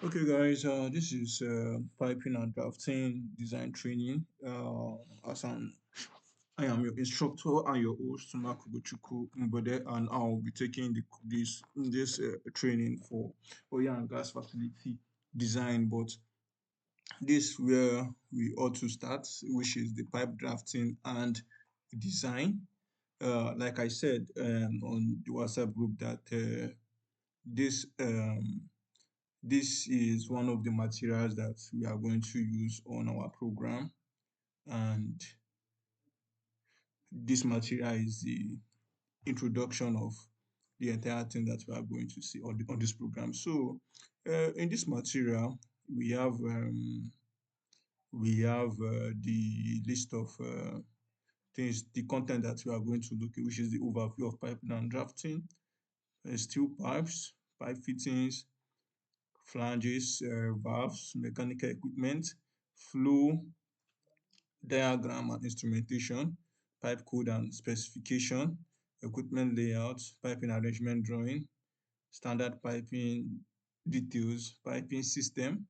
Okay, guys, this is piping and drafting design training. I am your instructor and your host, Mark Ugochukwu Mbode, and I'll be taking this training for oil and gas facility design. But this where we ought to start, which is the pipe drafting and design. Like I said on the WhatsApp group that this this is one of the materials that we are going to use on our program, and this material is the introduction of the entire thing that we are going to see on this program. So, in this material, we have um, the list of things, the content that we are going to look at, which is the overview of piping and drafting, steel pipes, pipe fittings, flanges, valves, mechanical equipment, flow diagram and instrumentation, pipe code and specification, equipment layout, piping arrangement drawing, standard piping details, piping system,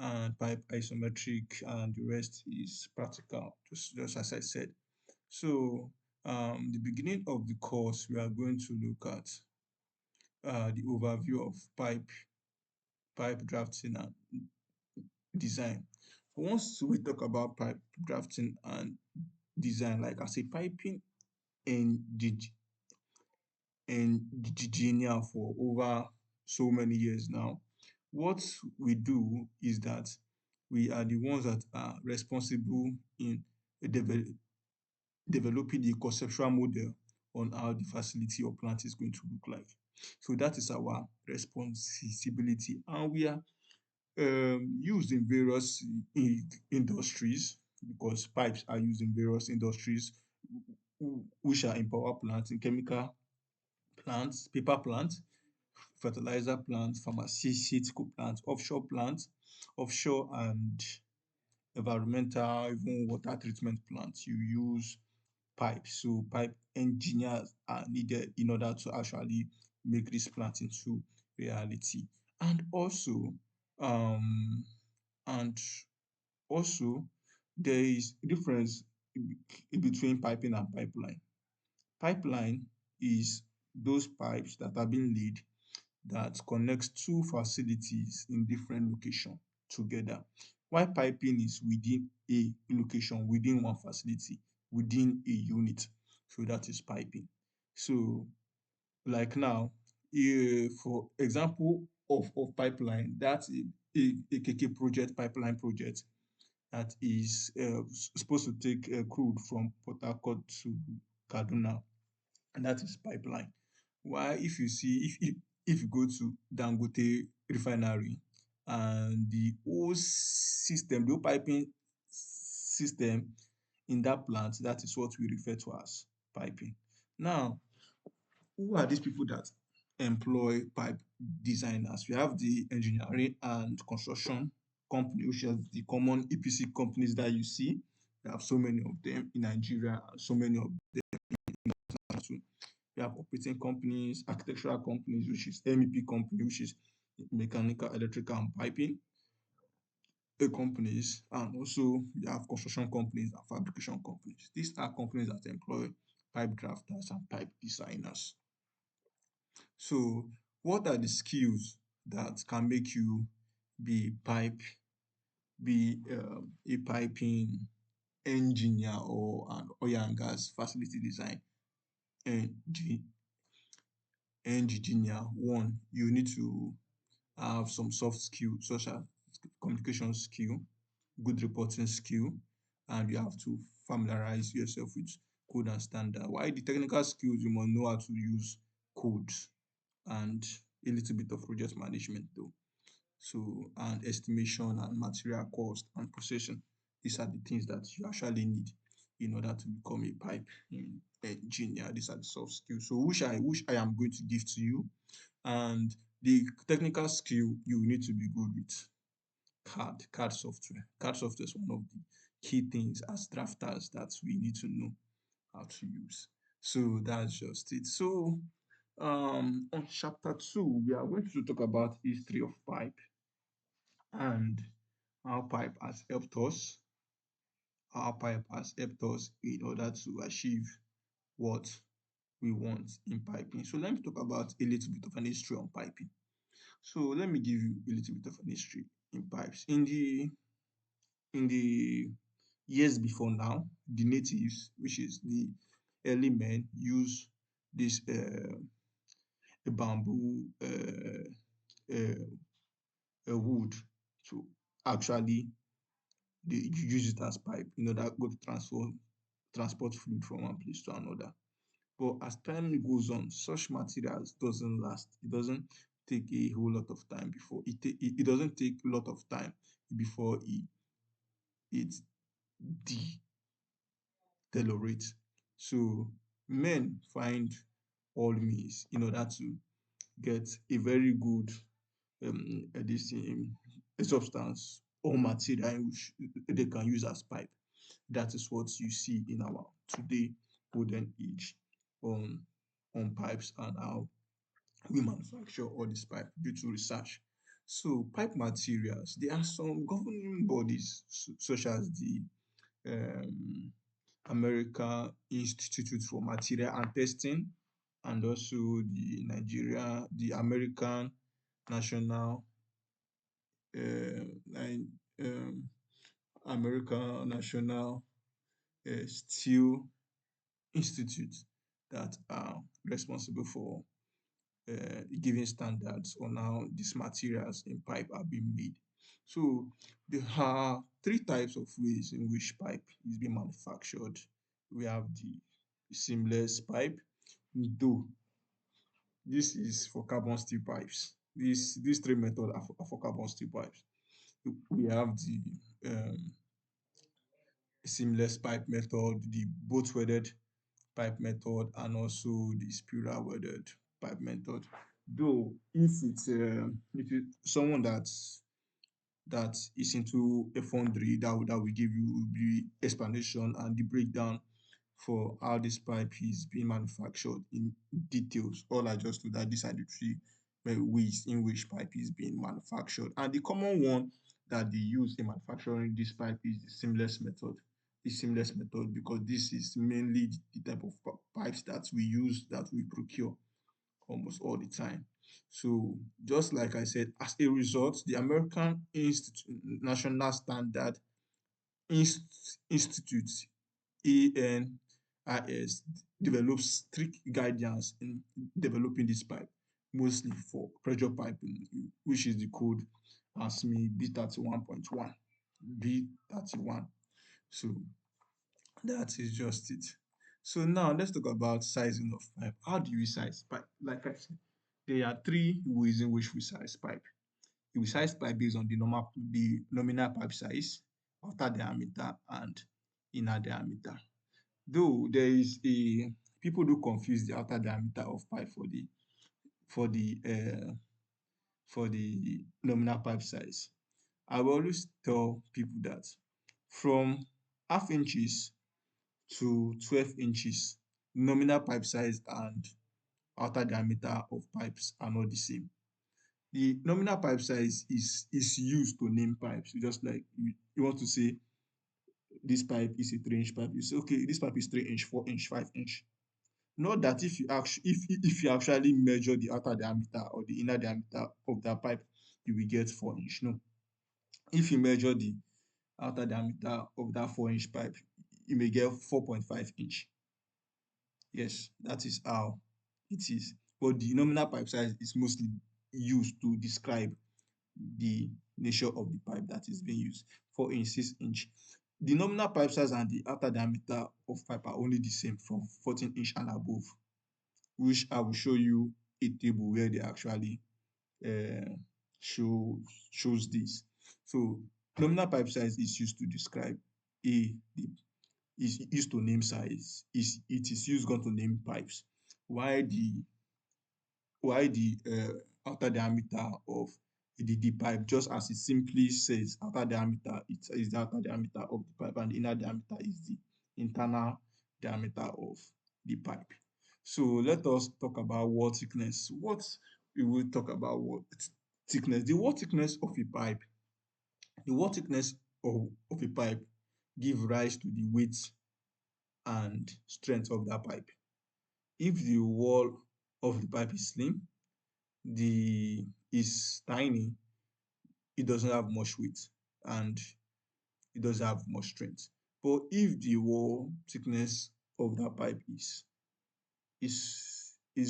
and pipe isometric, and the rest is practical, just as I said. So, the beginning of the course, we are going to look at the overview of pipe drafting and design. Once we talk about pipe drafting and design, like I say, piping engi- engineer for over so many years now. What we do is that we are the ones that are responsible in devel- developing the conceptual model on how the facility or plant is going to look like. So that is our responsibility, and we are used in various industries, because pipes are used in various industries, which are in power plants, in chemical plants, paper plants, fertilizer plants, pharmaceutical plants, offshore and environmental, even water treatment plants. You use pipes. So pipe engineers are needed in order to actually make this plant into reality. And also, um, and also there is difference between piping and pipeline. Pipeline is those pipes that are being laid that connects two facilities in different location together, while piping is within a location, within one facility, within a unit. So that is piping. So like now, for example of pipeline, that's a KK project, pipeline project, that is supposed to take crude from Port Harcourt to Kaduna, and that is pipeline. Why, if you see, if you go to Dangote refinery, and the whole piping system in that plant, that is what we refer to as piping. Now, who are these people that employ pipe designers? We have the engineering and construction company, which is the common EPC companies that you see. We have so many of them in Nigeria, and so many of them too. We have operating companies, architectural companies, which is MEP company, which is mechanical, electrical, and piping companies, and also we have construction companies and fabrication companies. These are companies that employ pipe drafters and pipe designers. So, what are the skills that can make you be a piping engineer or an oil and gas facility design engi- engineer? One, you need to have some soft skills such as communication skill, good reporting skill, and you have to familiarize yourself with code and standard. While the technical skills, you must know how to use codes and a little bit of project management though. So, and estimation and material cost and processing. These are the things that you actually need in order to become a pipe engineer. These are the soft skills. So, which I am going to give to you. And the technical skill, you need to be good with CAD software. CAD software is one of the key things as drafters that we need to know how to use. So that's just it. So on chapter 2, we are going to talk about history of pipe. And our pipe has helped us. Our pipe has helped us in order to achieve what we want in piping. So let me talk about a little bit of an history on piping. So let me give you a little bit of an history in pipes. In the years before now, the natives, which is the early men, use this bamboo wood to actually they use it as pipe in order go to transport fluid from one place to another. But as time goes on, such materials doesn't last. It doesn't take a whole lot of time before it doesn't take a lot of time before it deteriorates. So men find all means in order to get a very good this a substance or material in which they can use as pipe. That is what you see in our today golden age on pipes and how we manufacture all these pipe due to research. So pipe materials, there are some governing bodies such as the um, American Institute for Material and Testing, and also the American National Ni- um, American National Steel Institute that are responsible for giving standards on how these materials in pipe are being made. So there are three types of ways in which pipe is being manufactured. We have the seamless pipe, though this is for carbon steel pipes. These three methods are for carbon steel pipes. We have the seamless pipe method, the both welded pipe method, and also the spiral welded pipe method. Though if it's someone that is into a foundry, that will give you the explanation and the breakdown for how this pipe is being manufactured in details. All I just know that these are the three ways in which pipe is being manufactured. And the common one that they use in manufacturing this pipe is the seamless method. The seamless method, because this is mainly the type of pipes that we use, that we procure almost all the time. So just like I said, as a result, the American National Standard Institute, ANIS, develops strict guidance in developing this pipe, mostly for pressure piping, which is the code ASME B31.1. B31. So that is just it. So now let's talk about sizing of pipe. How do we size pipe? Like I said, there are three ways in which we size pipe. We size pipe based on the nominal pipe size, outer diameter, and inner diameter. Though there is a people do confuse the outer diameter of pipe for the uh, for the nominal pipe size. I will always tell people that from half inches to 12 inches, nominal pipe size and outer diameter of pipes are not the same. The nominal pipe size is used to name pipes. Just like you want to say this pipe is a 3 inch pipe, you say okay, this pipe is 3 inch, 4 inch, 5 inch. Not that if you actually measure the outer diameter or the inner diameter of that pipe, you will get 4 inch. No. If you measure the outer diameter of that 4 inch pipe, you may get 4.5 inch. Yes, that is how it is. But the nominal pipe size is mostly used to describe the nature of the pipe that is being used. 4 inch, 6 inch. The nominal pipe size and the outer diameter of pipe are only the same from 14 inch and above, which I will show you a table where they actually uh, show shows this. So nominal pipe size is used to describe the is used to name size. It is used going to name pipes. Why the outer diameter of the pipe, just as it simply says outer diameter, it is the outer diameter of the pipe, and the inner diameter is the internal diameter of the pipe. So let us talk about wall thickness. What we will talk about wall thickness. The wall thickness of a pipe The wall thickness of a pipe give rise to the weight and strength of that pipe. If the wall of the pipe is slim, the is tiny, it doesn't have much weight and it doesn't have much strength. But if the wall thickness of that pipe is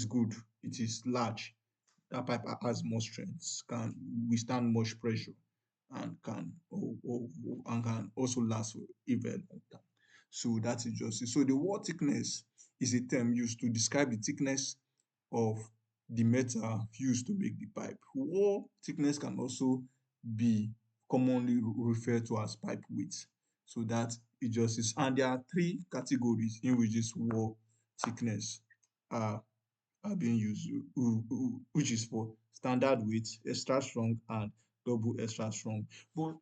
good, it is large, that pipe has more strength, can withstand much pressure, and can also last for a very long time. So that is just it. So the wall thickness is a term used to describe the thickness of the metal used to make the pipe. Wall thickness can also be commonly referred to as pipe width. So that it just is. And there are three categories in which this wall thickness are are being used, which is for standard width, extra strong, and double extra strong. But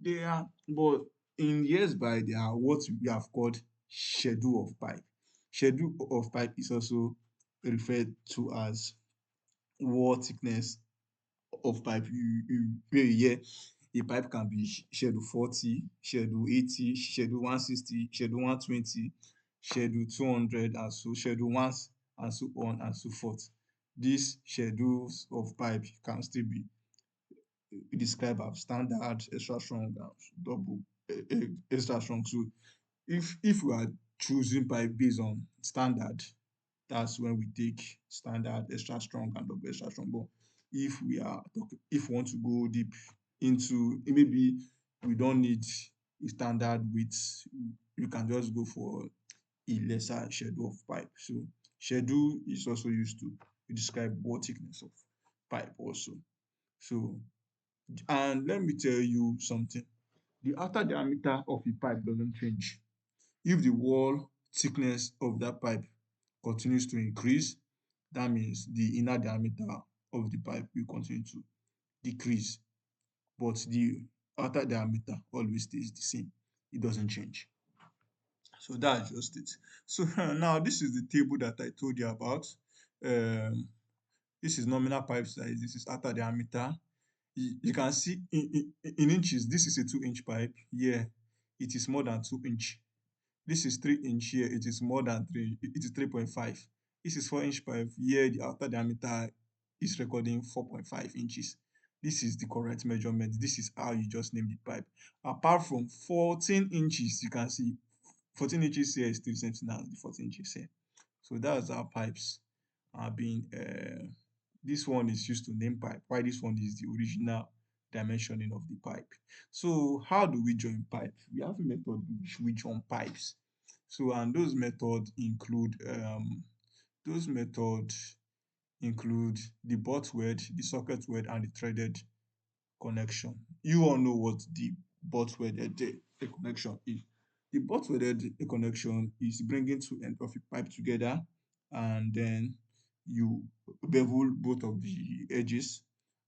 in years by, there are what we have called schedule of pipe. Schedule of pipe is also referred to as wall thickness of pipe. Where you hear a pipe can be schedule 40, schedule 80, schedule 160, schedule 120, schedule 200, and so schedule 1, and so on and so forth. These schedules of pipe can still be described as standard, extra strong, and double extra strong. So if we are choosing pipe based on standard, that's when we take standard, extra strong, and double extra strong. But if we want to go deep into, maybe we don't need a standard width, you can just go for a lesser schedule of pipe. So schedule is also used to describe what thickness of pipe also. So, and let me tell you something. The outer diameter of a pipe doesn't change. If the wall thickness of that pipe continues to increase, that means the inner diameter of the pipe will continue to decrease, but the outer diameter always stays the same. It doesn't change. So that's just it. So now this is the table that I told you about. Um, this is nominal pipe size. This is outer diameter. You can see in inches, this is a 2-inch pipe. Here, it is more than 2 inch. This is 3 inch. Here it is more than 3, it is 3.5. This is 4-inch pipe. Here the outer diameter is recording 4.5 inches. This is the correct measurement. This is how you just name the pipe. Apart from 14 inches, you can see 14 inches here is still the same thing as the 14 inches here. So that's how pipes are being this one is used to name pipe, while this one is the original dimensioning of the pipe. So how do we join pipe? We have a method in which we join pipes. So, and those methods include the butt weld, the socket weld, and the threaded connection. You all know what the butt welded connection is. The butt welded connection is bringing two ends of a pipe together, and then you bevel both of the edges,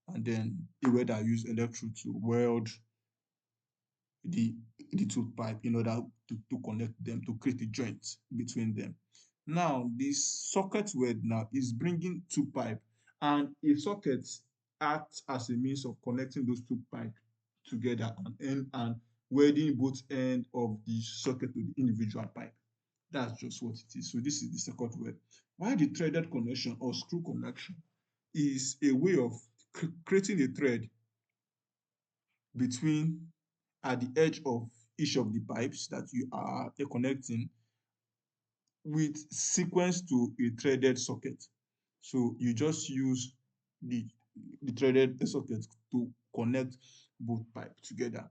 and then the welder use electrode to weld the the two pipe in order to connect them, to create a joint between them. Now this socket weld now is bringing two pipe, and a socket acts as a means of connecting those two pipe together, and welding both end of the socket to the individual pipe. That's just what it is. So this is the second weld. While the threaded connection or screw connection is a way of creating a thread between at the edge of each of the pipes that you are connecting, with sequence to a threaded socket. So you just use the the threaded socket to connect both pipe together.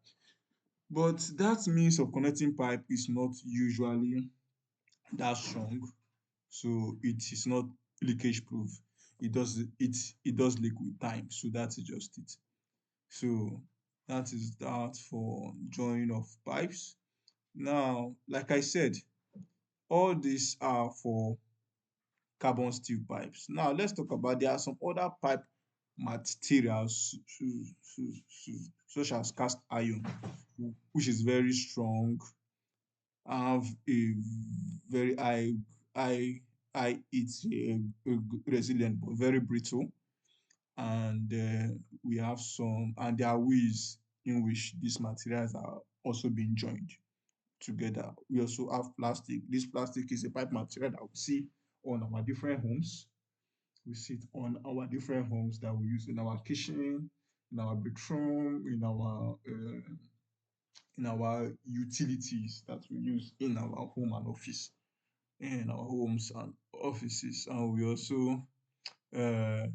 But that means of connecting pipe is not usually that strong, so it is not leakage proof. It does leak with time, so that is just it. So that is that for joining of pipes. Now, like I said, all these are for carbon steel pipes. Now let's talk about, there are some other pipe materials such as cast iron, which is very strong, have a very high it's resilient but very brittle. And we have some, and their ways in which these materials are also being joined together. We also have plastic. This plastic is a pipe material that we see on our different homes. We see it on our different homes that we use in our kitchen, in our bedroom, in our utilities that we use in our home and office, in our homes and offices. And we also uh,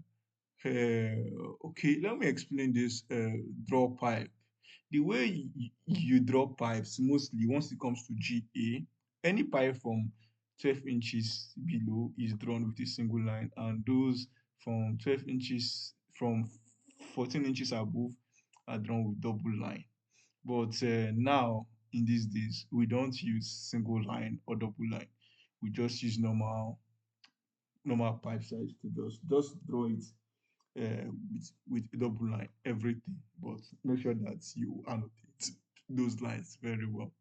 okay, let me explain this draw pipe. The way you draw pipes, mostly once it comes to GA, any pipe from 12 inches below is drawn with a single line, and those from 12 inches, from 14 inches above, are drawn with double line. But now, in these days, we don't use single line or double line. We just use normal pipe size to just draw it with a double line, everything. But make sure that you annotate those lines very well.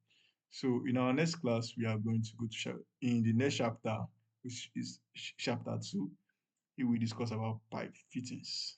So in our next class, we are going to go to in the next chapter, which is chapter 2. We will discuss about pipe fittings.